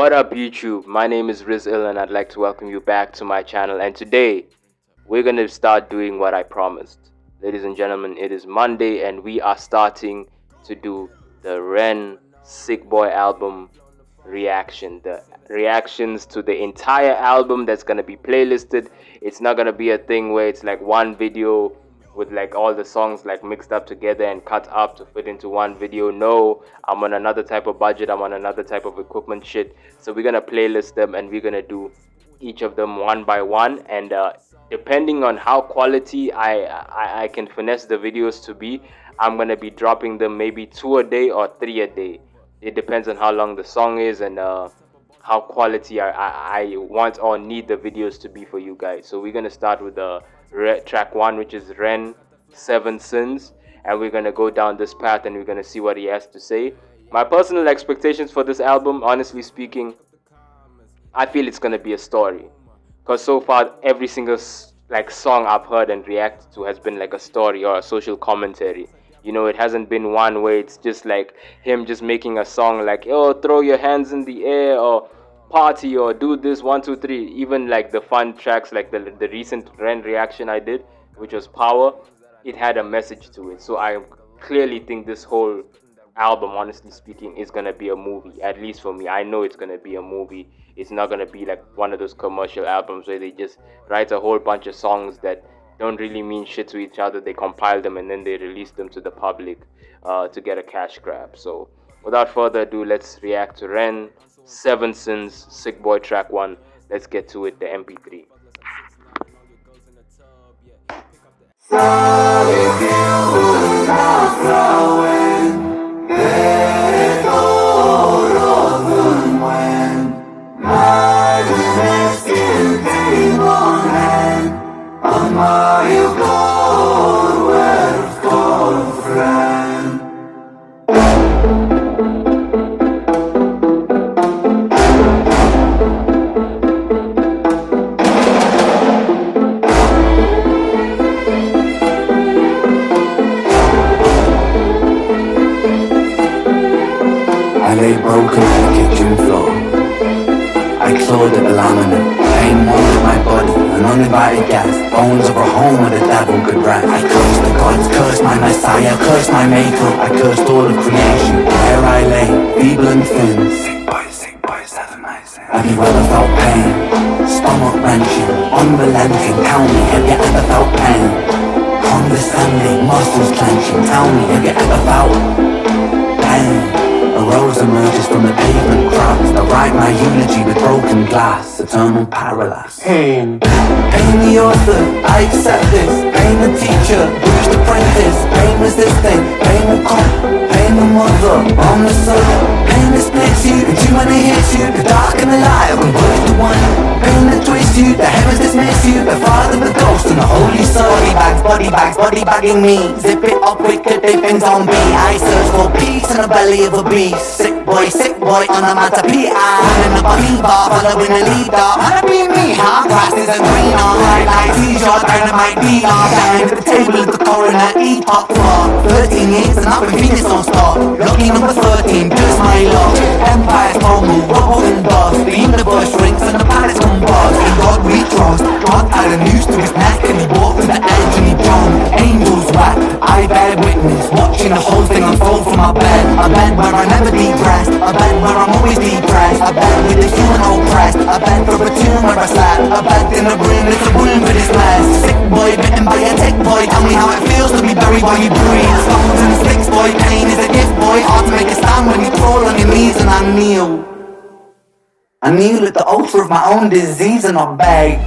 What up YouTube? My name is Rizil and I'd like to welcome you back to my channel, and today we're going to start doing what I promised. Ladies and gentlemen, it is Monday and we are starting to do the REN Sick Boy album reaction. The reactions to the entire album that's going to be playlisted. It's not going to be a thing where it's like one video with like all the songs like mixed up together and cut up to fit into one video. No, I'm on another type of budget, I'm on another type of equipment shit, so we're gonna playlist them and we're gonna do each of them one by one, and depending on how quality I can finesse the videos to be, I'm gonna be dropping them maybe 2 a day or 3 a day. It depends on how long the song is and how quality I want or need the videos to be for you guys. So we're gonna start with the track 1, which is REN 7 Sins, and we're gonna go down this path and we're gonna see what he has to say. My personal expectations for this album, honestly speaking, I feel it's gonna be a story, because so far every single like song I've heard and reacted to has been like a story or a social commentary. You know, it hasn't been one where it's just like him just making a song like, oh, throw your hands in the air or party or do this 1 2 3. Even like the fun tracks like the recent REN reaction I did, which was Power, it had a message to it. So I clearly think this whole album, honestly speaking, is gonna be a movie. At least for me, I know it's gonna be a movie. It's not gonna be like one of those commercial albums where they just write a whole bunch of songs that don't really mean shit to each other. They compile them and then they release them to the public to get a cash grab. So without further ado, let's react to REN 7 Sins Sick Boy track 1. Let's get to it, the MP3. I lay broken on the kitchen floor. I clawed at the laminate, pain molded my body, an uninvited gas, bones of a home where the devil could rest. I cursed the gods, cursed my messiah, cursed my maker, I cursed all of creation. There I lay, feeble and thin. Sick boy, 7 nights in. Have you ever felt pain? Stomach wrenching, unrelenting. Tell me, have you ever felt pain? Condescending, muscles clenching. Tell me, have you ever felt pain? A rose emerges from the pavement cracks. I write my eulogy with broken glass. Eternal parallax. Pain the author, I accept this. Pain the teacher, bruised apprentice. Pain resisting, pain will come. Pain the mother, on the sun. Pain that splits you, and too many hits you. The dark and the light are converged to one. Pain that twists you, the heavens dismiss you. The father, the ghost, and the holy soul. Body bagging me. Zip it up wicked, they things on me. I search for peace in the belly of a beast. Sick boy, on a matter P.I. Running up a bar, following the leader. Wanna be me, huh? Grass isn't green on high like T-shirt, dynamite dealer. Down at the table is the coroner, eat up for 13 years and I've been Venus on stop. Lucky number 13, just my luck. Empire's normal, rubble and dust. The universe shrinks and the planets combust. In God we trust. God had a noose to his neck and he walked to the edge and he jumped. Angels wept, I bear witness, watching the whole thing unfold from my bed. A bed where I never depressed, a bed where I'm always depressed, a bed with the human oppressed, a bed for a tomb where I sat, a bed in a room that's a room for this mess. Sick boy, bitten by a tick boy, tell me how it feels to be buried while you breathe. Stones and sticks boy, pain is a gift boy, hard to make a stand when you crawl on your knees and I kneel. I kneel at the altar of my own disease and I beg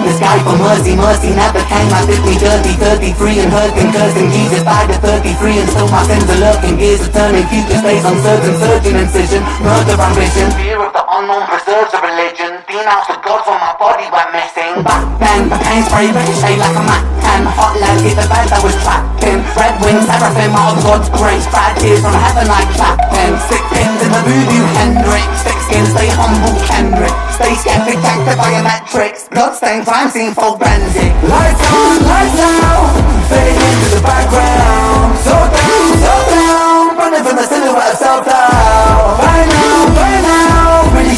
the sky for mercy, mercy never came. I 50, 30, 33 and hurting, cursing. Jesus died at 33 and still my sins are lurking. Gears are turning, future stays uncertain. Surgeon incision, murder ambition. Fear of the unknown preserves a religion. Denounce the gods when my body went missing. Back then, the pain spray ricochet like a Mac 10. Hot lead hit the bed that was trapped in. Red wings, seraphim out of God's grace. Bad tears from heaven like clapping. Sick pins in the voodoo Hendrix. Thick skin, stay humble Kendrick. Stay skeptic, check the biometrics. Bloodstained crime scene forensic. Lights on, lights out. Fading into the background. So down, running from the silhouette of self-doubt. By now, pretty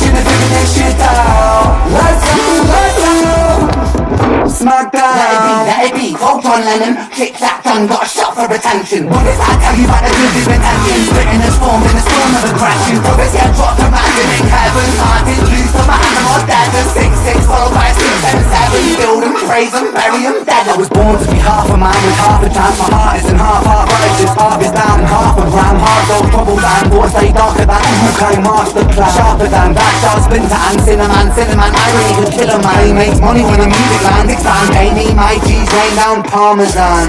John Lennon, click-clack, John got a shot for attention. Bullets I tell you about the good intentions, written as formed in the storm of aggression. Prophets get dropped, imagining heaven. Hearted loose from my hand, I'm dead. A 6-6 followed by a 6-7-7. Build them, praise them, bury them dead. I was born to be half a man with half a chance. My heart is in half righteous, half is down and half a gram. Hard those troubles and wars stay darker than Wu-Tang masterclass. Sharper than that shot, splinter and cinnamon. Cinnamon irony could kill a man. He makes money when the music lands. Expand, pay me my G's, rain down parmesan.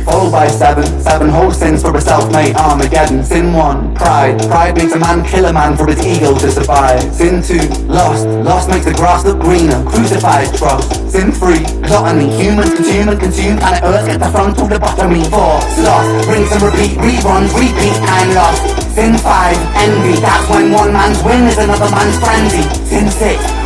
Followed by 7 whole sins for a self-made Armageddon. Sin 1, pride. Pride makes a man kill a man for his ego to survive. Sin 2, lost makes the grass look greener. Crucified trust. Sin 3, gluttony. Humans consume planet Earth, get the front to the bottomy. 4, sloth, rinse and repeat, reruns, repeat and lost. Sin 5, envy. That's when one man's win is another man's frenzy. Sin 6,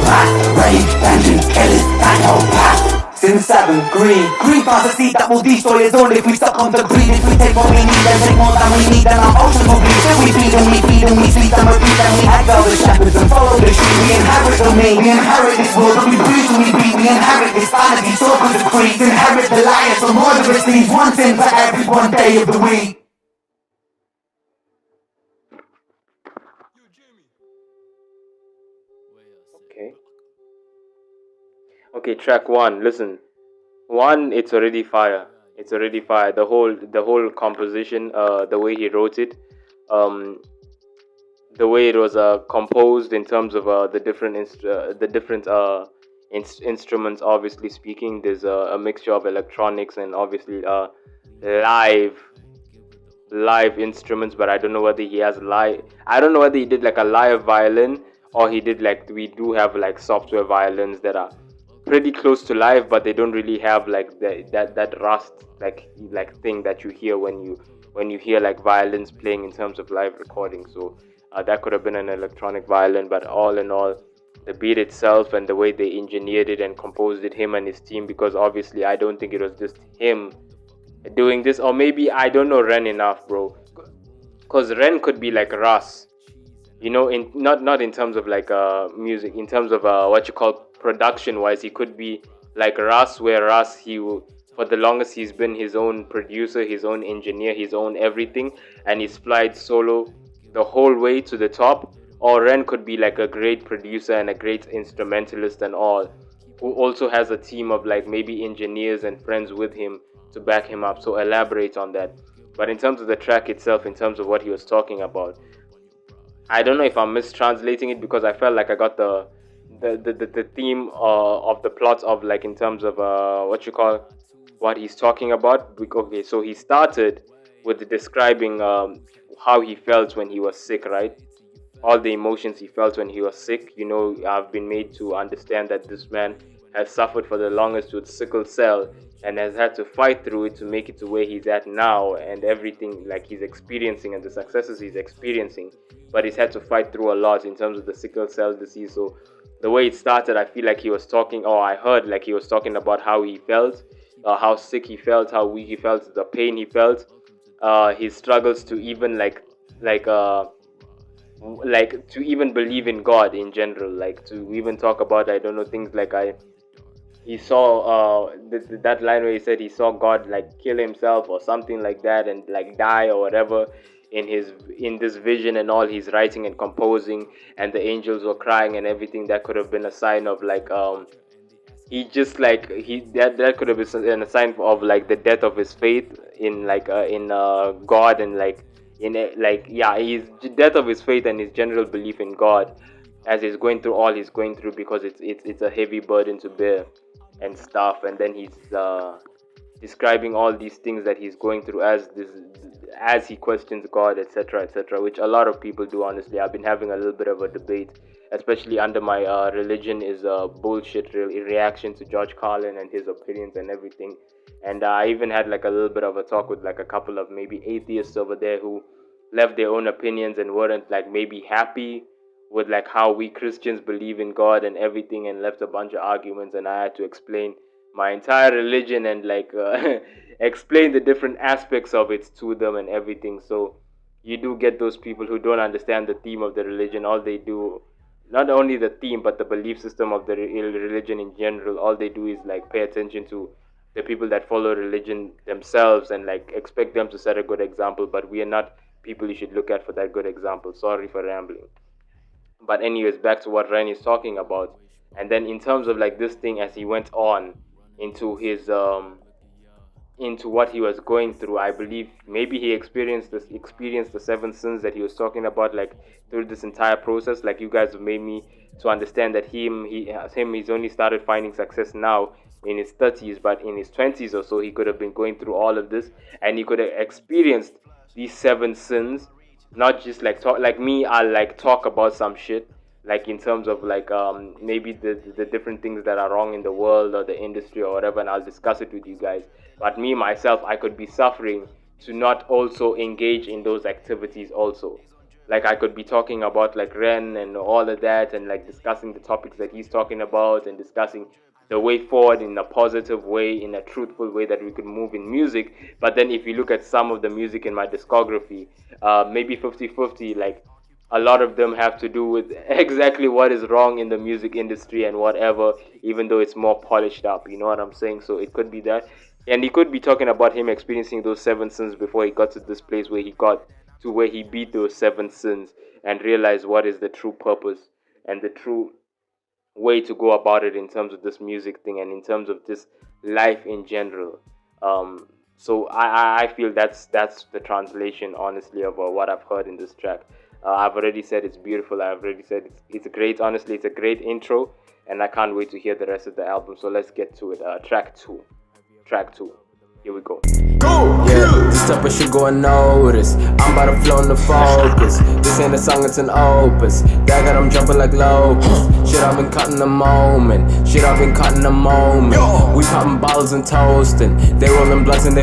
wrath, rage, vengeance, killers, that whole path. Sin 7, greed. Greed plants a seed that will destroy us all if we succumb to greed. If we take what we need and take more than we need, then our oceans will bleed. If we feed and we sleep and repeat, then we exile the shepherds and follow the sheep. We inherit domain, we inherit this world, and we bruise and we beat. We inherit this vanity, so good as creeds. Inherit the liars, so murderous thieves. One sin for every one day of the week. Okay. Okay, track 1. Listen. 1, it's already fire. It's already fire. The whole composition, the way he wrote it, the way it was composed in terms of the different instruments. Obviously speaking, there's a mixture of electronics and obviously live instruments, but I don't know whether he has live. I don't know whether he did like a live violin or he did like we do have like software violins that are pretty close to live, but they don't really have like that rust like thing that you hear when you hear like violins playing in terms of live recording. So that could have been an electronic violin, but all in all, the beat itself and the way they engineered it and composed it, him and his team, because obviously I don't think it was just him doing this, or maybe I don't know Ren enough, bro, because Ren could be like Russ, you know, in not in terms of like music, in terms of what you call production wise. He could be like Russ, where Russ, for the longest he's been his own producer, his own engineer, his own everything, and he's flied solo the whole way to the top. Or Ren could be like a great producer and a great instrumentalist and all, who also has a team of like maybe engineers and friends with him to back him up. So elaborate on that. But in terms of the track itself, in terms of what he was talking about, I don't know if I'm mistranslating it, because I felt like I got the theme of the plot of like in terms of what he's talking about. Okay, so he started with describing how he felt when he was sick, right? All the emotions he felt when he was sick. You know, I've been made to understand that this man has suffered for the longest with sickle cell and has had to fight through it to make it to where he's at now, and everything like he's experiencing and the successes he's experiencing. But he's had to fight through a lot in terms of the sickle cell disease. So the way it started, I feel like he was talking, or I heard like he was talking about how he felt, how sick he felt, how weak he felt, the pain he felt, his struggles to even to even believe in God in general, like to even talk about, I don't know, things like he saw that line where he said he saw God like kill himself or something like that and like die or whatever in this vision, and all he's writing and composing, and the angels were crying and everything. That could have been a sign of like he just like that could have been a sign of like the death of his faith in God, and like his death of his faith and his general belief in God as he's going through all he's going through, because it's a heavy burden to bear and stuff. And then he's describing all these things that he's going through as he questions God, etc., etc., which a lot of people do. Honestly, I've been having a little bit of a debate, especially under my religion is a bullshit reaction to George Carlin and his opinions and everything. And I even had like a little bit of a talk with like a couple of maybe atheists over there who left their own opinions and weren't like maybe happy with like how we Christians believe in God and everything, and left a bunch of arguments. And I had to explain my entire religion and like explain the different aspects of it to them and everything. So you do get those people who don't understand the theme of the religion. All they do, not only the theme but the belief system of the religion in general, all they do is like pay attention to the people that follow religion themselves and like expect them to set a good example, but we are not people you should look at for that good example. Sorry for rambling. But anyways, back to what Ren is talking about. And then in terms of like this thing as he went on into his into what he was going through, I believe maybe he experienced the seven sins that he was talking about like through this entire process. Like you guys have made me to understand that he's only started finding success now in his 30s, but in his 20s or so he could have been going through all of this and he could have experienced these seven sins. Not just like talk like me, I like talk about some shit like in terms of like maybe the different things that are wrong in the world or the industry or whatever, and I'll discuss it with you guys. But me myself, I could be suffering to not also engage in those activities also. Like I could be talking about like Ren and all of that and like discussing the topics that he's talking about and discussing the way forward in a positive way, in a truthful way that we could move in music. But then if you look at some of the music in my discography, maybe 50-50, like a lot of them have to do with exactly what is wrong in the music industry and whatever, even though it's more polished up, you know what I'm saying? So it could be that. And he could be talking about him experiencing those seven sins before he got to this place where he got to where he beat those seven sins and realized what is the true purpose and the true way to go about it in terms of this music thing and in terms of this life in general. So I feel that's the translation, honestly, of what I've heard in this track. I've already said it's beautiful. I've already said it's great. Honestly, it's a great intro, and I can't wait to hear the rest of the album. So let's get to it. Track two. Here we go. Yeah, this type of shit go unnoticed. I'm about to flow in the focus. This ain't a song, it's an opus. That got them jumping like locusts. Shit, I've been cutting the moment. We popping bottles and toasting. They rolling blunts and they